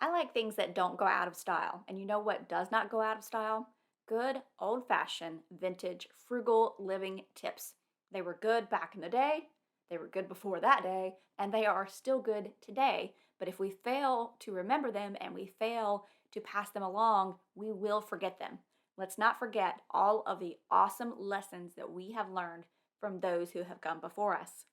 I like things that don't go out of style. And you know what does not go out of style? Good old fashioned vintage frugal living tips. They were good back in the day, they were good before that day, and they are still good today. But if we fail to remember them and we fail to pass them along, we will forget them. Let's not forget all of the awesome lessons that we have learned from those who have come before us.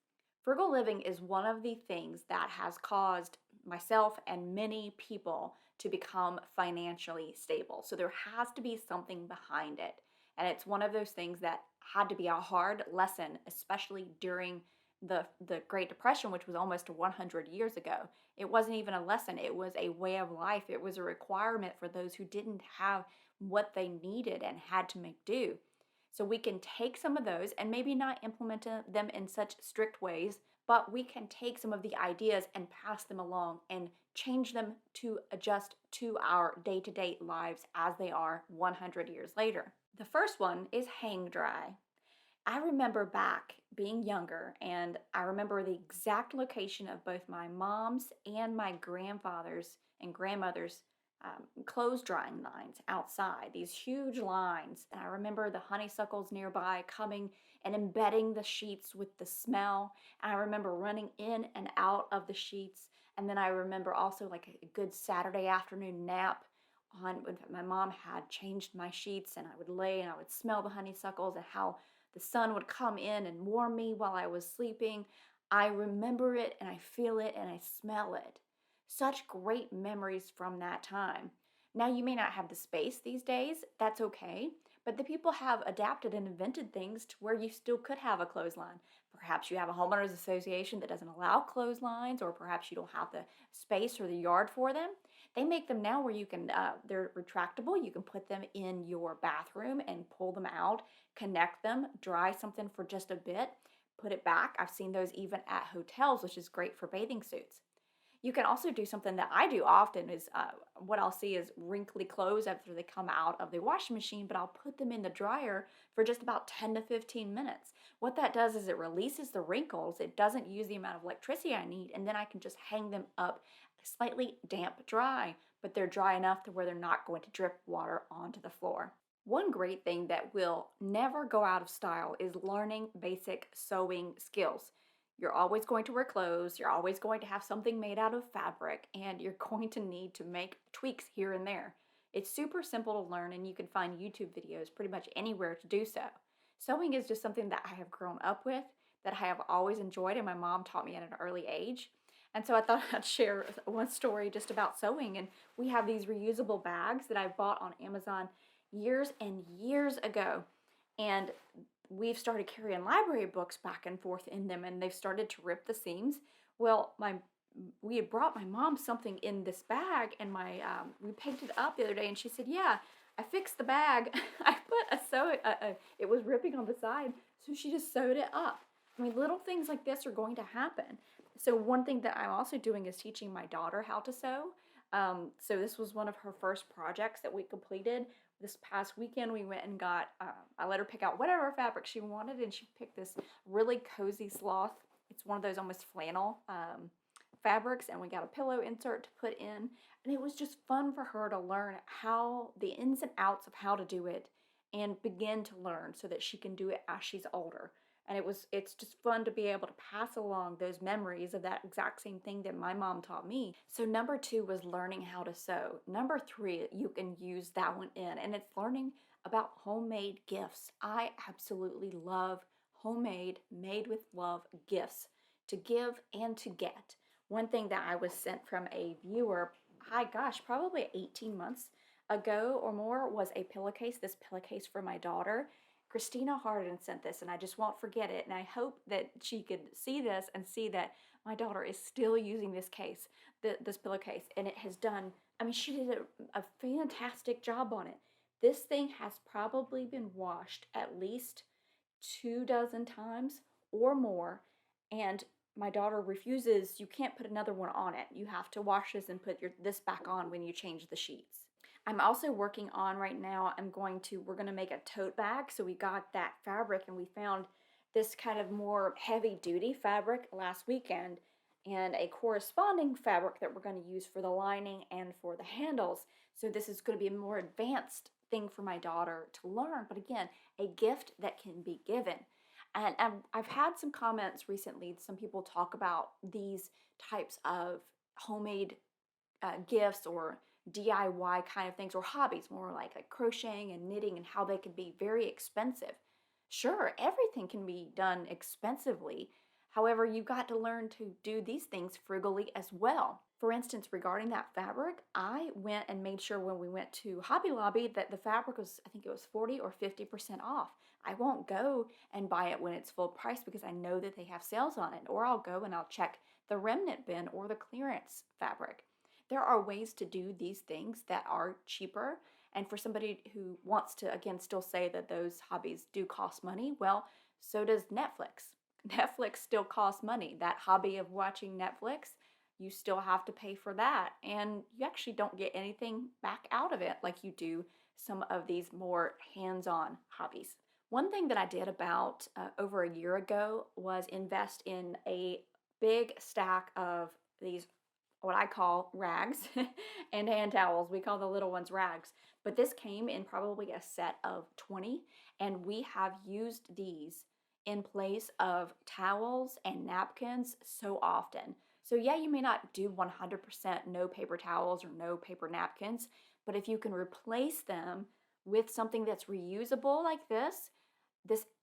Frugal living is one of the things that has caused myself and many people to become financially stable. So there has to be something behind it. And it's one of those things that had to be a hard lesson, especially during the Great Depression, which was almost 100 years ago. It wasn't even a lesson, it was a way of life. It was a requirement for those who didn't have what they needed and had to make do. So we can take some of those and maybe not implement them in such strict ways, but we can take some of the ideas and pass them along and change them to adjust to our day to day lives as they are 100 years later. The first one is hang dry. I remember back being younger, and I remember the exact location of both my mom's and my grandfather's and grandmother's clothes drying lines outside, these huge lines. And I remember the honeysuckles nearby coming and embedding the sheets with the smell. And I remember running in and out of the sheets. And then I remember also like a good Saturday afternoon nap on when my mom had changed my sheets, and I would lay and I would smell the honeysuckles and how the sun would come in and warm me while I was sleeping. I remember it and I feel it and I smell it. Such great memories from that time. Now, you may not have the space these days, that's okay, but the people have adapted and invented things to where you still could have a clothesline. Perhaps you have a homeowners association that doesn't allow clotheslines, or perhaps you don't have the space or the yard for them. They make them now where you can, they're retractable. You can put them in your bathroom and pull them out, connect them, dry something for just a bit, put it back. I've seen those even at hotels, which is great for bathing suits. You can also do something that I do often is what I'll see is wrinkly clothes after they come out of the washing machine, but I'll put them in the dryer for just about 10 to 15 minutes. What that does is it releases the wrinkles, it doesn't use the amount of electricity I need, and then I can just hang them up slightly damp dry, but they're dry enough to where they're not going to drip water onto the floor. One great thing that will never go out of style is learning basic sewing skills. You're always going to wear clothes, you're always going to have something made out of fabric, and you're going to need to make tweaks here and there. It's super simple to learn, and you can find YouTube videos pretty much anywhere to do so. Sewing is just something that I have grown up with, that I have always enjoyed, and my mom taught me at an early age. And so I thought I'd share one story just about sewing. And we have these reusable bags that I bought on Amazon years and years ago. And we've started carrying library books back and forth in them, and they've started to rip the seams. Well, my we had brought my mom something in this bag, and my we picked it up the other day, and she said, "Yeah, I fixed the bag. I put a it was ripping on the side, so she just sewed it up." I mean, little things like this are going to happen. So one thing that I'm also doing is teaching my daughter how to sew. So this was one of her first projects that we completed this past weekend. We went and got, I let her pick out whatever fabric she wanted, and she picked this really cozy sloth. It's one of those almost flannel fabrics, and we got a pillow insert to put in. And it was just fun for her to learn how the ins and outs of how to do it and begin to learn so that she can do it as she's older. And it's just fun to be able to pass along those memories of that exact same thing that my mom taught me. So number two was learning how to sew. Number three, you can use that one in, and it's learning about homemade gifts. I absolutely love homemade, made with love gifts to give and to get. One thing that I was sent from a viewer, hi gosh, probably 18 months ago or more, was a pillowcase, this pillowcase for my daughter. Christina Harden sent this, and I just won't forget it. And I hope that she could see this and see that my daughter is still using this case, this pillowcase, and it has done, I mean, she did a fantastic job on it. This thing has probably been washed at least 2 dozen times or more, and my daughter refuses. You can't put another one on it. You have to wash this and put this back on when you change the sheets. I'm also working on right now, we're going to make a tote bag. So we got that fabric, and we found this kind of more heavy duty fabric last weekend. and a corresponding fabric that we're going to use for the lining and for the handles. So this is going to be a more advanced thing for my daughter to learn, but again, a gift that can be given. And I've had some comments recently. Some people talk about these types of homemade gifts or DIY kind of things or hobbies, more like crocheting and knitting, and how they can be very expensive. Sure, everything can be done expensively. However, you've got to learn to do these things frugally as well. For instance, regarding that fabric, I went and made sure when we went to Hobby Lobby that the fabric was, I think it was 40 or 50% off. I won't go and buy it when it's full price because I know that they have sales on it, or I'll go and I'll check the remnant bin or the clearance fabric. There are ways to do these things that are cheaper. And for somebody who wants to, again, still say that those hobbies do cost money, well, so does Netflix. Netflix still costs money. That hobby of watching Netflix, you still have to pay for that. And you actually don't get anything back out of it like you do some of these more hands on hobbies. One thing that I did about over a year ago was invest in a big stack of these, what I call rags and hand towels. We call the little ones rags. But this came in probably a set of 20, and we have used these in place of towels and napkins so often. So, yeah, you may not do 100% no paper towels or no paper napkins, but if you can replace them with something that's reusable like this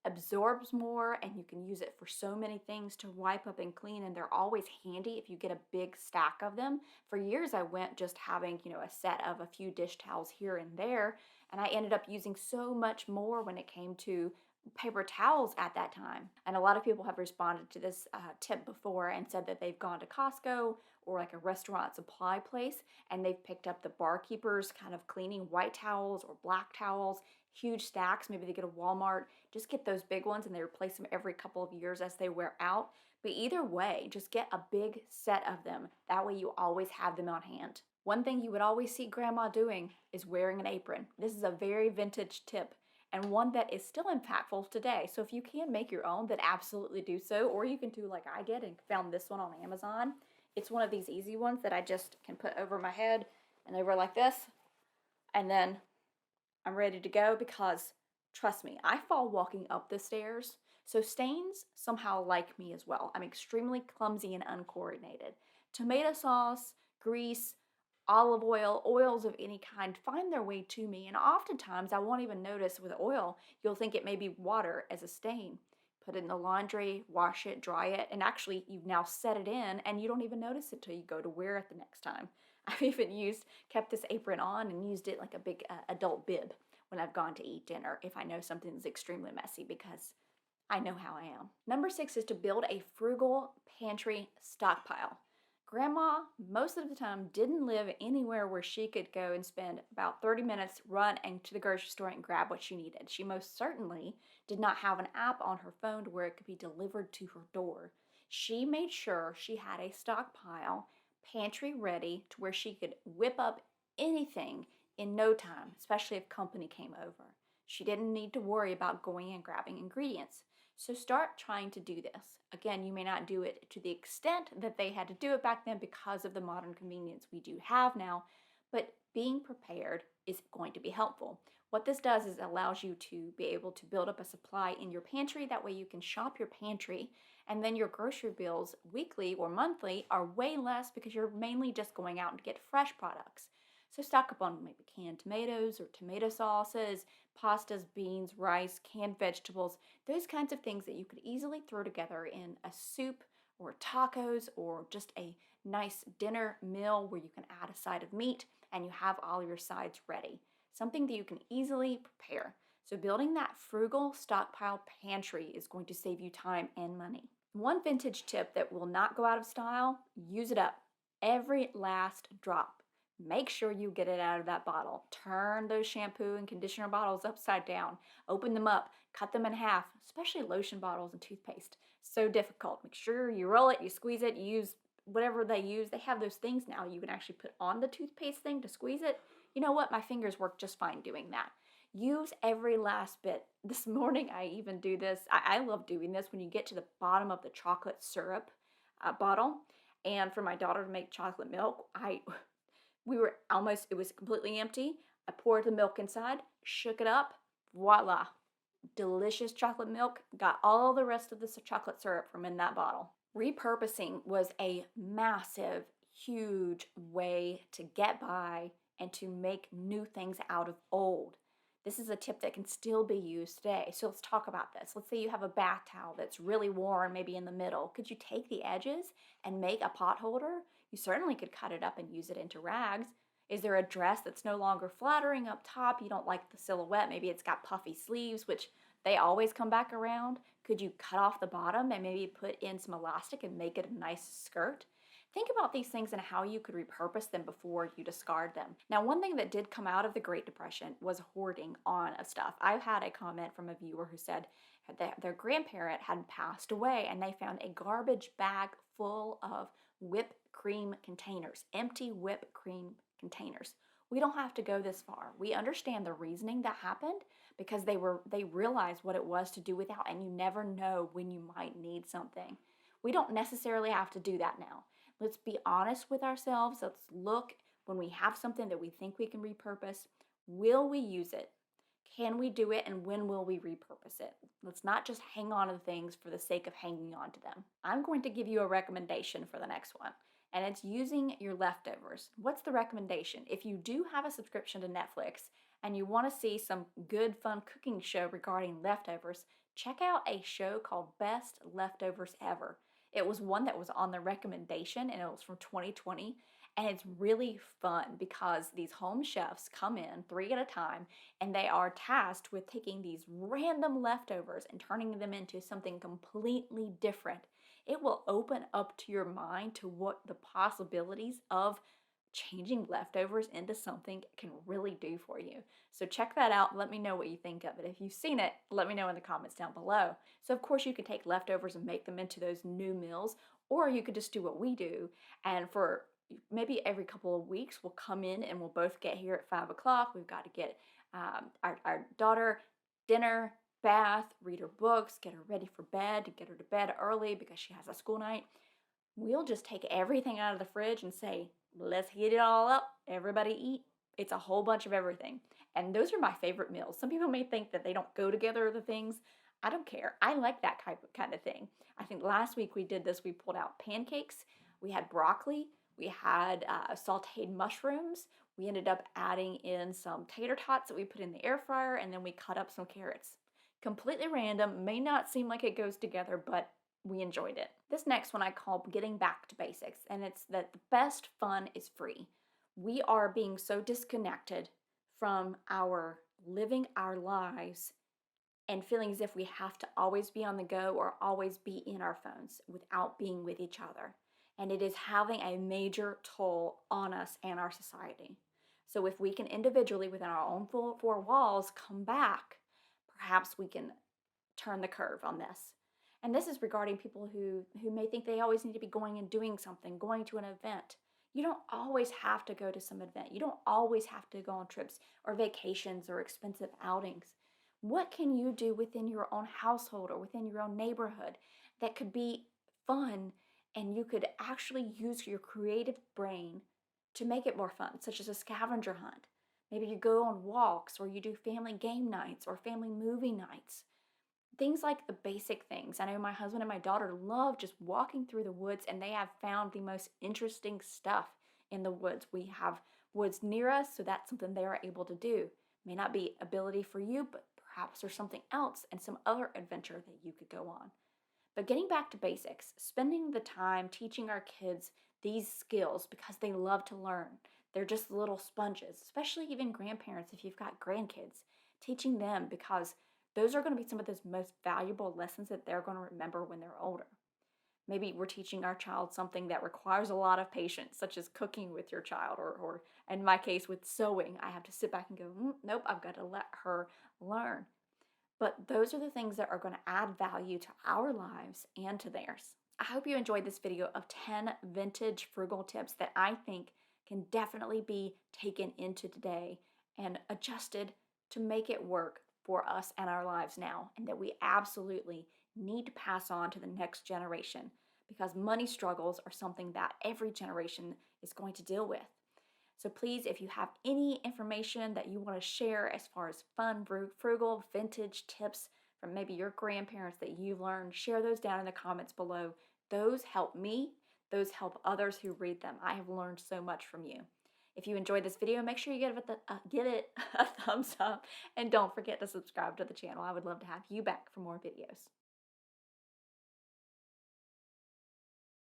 absorbs more and you can use it for so many things to wipe up and clean, and they're always handy if you get a big stack of them. For years I went just having, a set of a few dish towels here and there, and I ended up using so much more when it came to paper towels at that time. And a lot of people have responded to this tip before and said that they've gone to Costco or like a restaurant supply place and they've picked up the barkeepers kind of cleaning white towels or black towels, huge stacks. Maybe they get a Walmart, just get those big ones and they replace them every couple of years as they wear out. But either way, just get a big set of them. That way you always have them on hand. One thing you would always see grandma doing is wearing an apron. This is a very vintage tip and one that is still impactful today. So if you can make your own, then absolutely do so. Or you can do like I did and found this one on Amazon. It's one of these easy ones that I just can put over my head and over like this. And then I'm ready to go because trust me, I fall walking up the stairs. So stains somehow like me as well. I'm extremely clumsy and uncoordinated. Tomato sauce, grease, olive oil, oils of any kind find their way to me, and oftentimes I won't even notice with oil. You'll think it may be water as a stain. Put it in the laundry, wash it, dry it, and actually you've now set it in and you don't even notice it till you go to wear it the next time. I've even kept this apron on and used it like a big adult bib when I've gone to eat dinner if I know something's extremely messy because I know how I am. Number 6 is to build a frugal pantry stockpile. Grandma, most of the time, didn't live anywhere where she could go and spend about 30 minutes, run and to the grocery store and grab what she needed. She most certainly did not have an app on her phone to where it could be delivered to her door. She made sure she had a stockpile, pantry ready, to where she could whip up anything in no time, especially if company came over. She didn't need to worry about going and grabbing ingredients. So start trying to do this. Again, you may not do it to the extent that they had to do it back then because of the modern convenience we do have now, but being prepared is going to be helpful. What this does is allows you to be able to build up a supply in your pantry. That way you can shop your pantry, and then your grocery bills weekly or monthly are way less because you're mainly just going out and get fresh products. So stock up on maybe canned tomatoes or tomato sauces, pastas, beans, rice, canned vegetables, those kinds of things that you could easily throw together in a soup or tacos or just a nice dinner meal where you can add a side of meat and you have all your sides ready. Something that you can easily prepare. So building that frugal stockpile pantry is going to save you time and money. One vintage tip that will not go out of style, use it up. Every last drop. Make sure you get it out of that bottle. Turn those shampoo and conditioner bottles upside down. Open them up. Cut them in half, especially lotion bottles and toothpaste. So difficult. Make sure you roll it, you squeeze it, you use whatever they use. They have those things now you can actually put on the toothpaste thing to squeeze it. You know what? My fingers work just fine doing that. Use every last bit. This morning I even do this. I love doing this when you get to the bottom of the chocolate syrup bottle And for my daughter to make chocolate milk, we were almost, it was completely empty. I poured the milk inside, shook it up, voila, delicious chocolate milk. Got all the rest of the chocolate syrup from in that bottle. Repurposing was a massive, huge way to get by and to make new things out of old. This is a tip that can still be used today. So let's talk about this. Let's say you have a bath towel that's really worn, maybe in the middle. Could you take the edges and make a pot holder? You certainly could cut it up and use it into rags. Is there a dress that's no longer flattering up top? You don't like the silhouette. Maybe it's got puffy sleeves, which they always come back around. Could you cut off the bottom and maybe put in some elastic and make it a nice skirt? Think about these things and how you could repurpose them before you discard them. Now, one thing that did come out of the Great Depression was hoarding on of stuff. I've had a comment from a viewer who said that their grandparent had passed away and they found a garbage bag full of whipped cream containers, empty whipped cream containers. We don't have to go this far. We understand the reasoning that happened because they realized what it was to do without, and you never know when you might need something. We don't necessarily have to do that now. Let's be honest with ourselves. Let's look when we have something that we think we can repurpose. Will we use it? Can we do it, and when will we repurpose it? Let's not just hang on to things for the sake of hanging on to them. I'm going to give you a recommendation for the next one, and it's using your leftovers. What's the recommendation? If you do have a subscription to Netflix and you want to see some good, fun cooking show regarding leftovers, check out a show called Best Leftovers Ever. It was one that was on the recommendation, and it was from 2020. And it's really fun because these home chefs come in 3 at a time and they are tasked with taking these random leftovers and turning them into something completely different. It will open up to your mind to what the possibilities of changing leftovers into something can really do for you. So check that out. Let me know what you think of it. If you've seen it, let me know in the comments down below. So of course you could take leftovers and make them into those new meals, or you could just do what we do, and for maybe every couple of weeks we'll come in and we'll both get here at 5 o'clock. We've got to get our daughter dinner, bath, read her books, get her ready for bed, to get her to bed early because she has a school night. We'll just take everything out of the fridge and say, let's heat it all up, everybody eat. It's a whole bunch of everything. And those are my favorite meals. Some people may think that they don't go together, the things. I don't care. I like that kind of thing. I think last week we did this. We pulled out pancakes. We had broccoli. We had sauteed mushrooms. We ended up adding in some tater tots that we put in the air fryer, and then we cut up some carrots. Completely random, may not seem like it goes together, but we enjoyed it. This next one I call getting back to basics, and it's that the best fun is free. We are being so disconnected from our living our lives and feeling as if we have to always be on the go or always be in our phones without being with each other. And it is having a major toll on us and our society. So if we can individually within our own four walls come back, perhaps we can turn the curve on this. And this is regarding people who may think they always need to be going and doing something, going to an event. You don't always have to go to some event. You don't always have to go on trips or vacations or expensive outings. What can you do within your own household or within your own neighborhood that could be fun, and you could actually use your creative brain to make it more fun, such as a scavenger hunt? Maybe you go on walks, or you do family game nights or family movie nights. Things like the basic things. I know my husband and my daughter love just walking through the woods, and they have found the most interesting stuff in the woods. We have woods near us, so that's something they are able to do. May not be ability for you, but perhaps there's something else and some other adventure that you could go on. But getting back to basics, spending the time teaching our kids these skills because they love to learn. They're just little sponges, especially even grandparents if you've got grandkids. Teaching them because those are going to be some of those most valuable lessons that they're going to remember when they're older. Maybe we're teaching our child something that requires a lot of patience, such as cooking with your child, or in my case with sewing. I have to sit back and go, nope, I've got to let her learn. But those are the things that are going to add value to our lives and to theirs. I hope you enjoyed this video of 10 vintage frugal tips that I think can definitely be taken into today and adjusted to make it work for us and our lives now, and that we absolutely need to pass on to the next generation, because money struggles are something that every generation is going to deal with. So please, if you have any information that you want to share as far as fun, frugal, vintage tips from maybe your grandparents that you've learned, share those down in the comments below. Those help me. Those help others who read them. I have learned so much from you. If you enjoyed this video, make sure you give it a thumbs up, and don't forget to subscribe to the channel. I would love to have you back for more videos.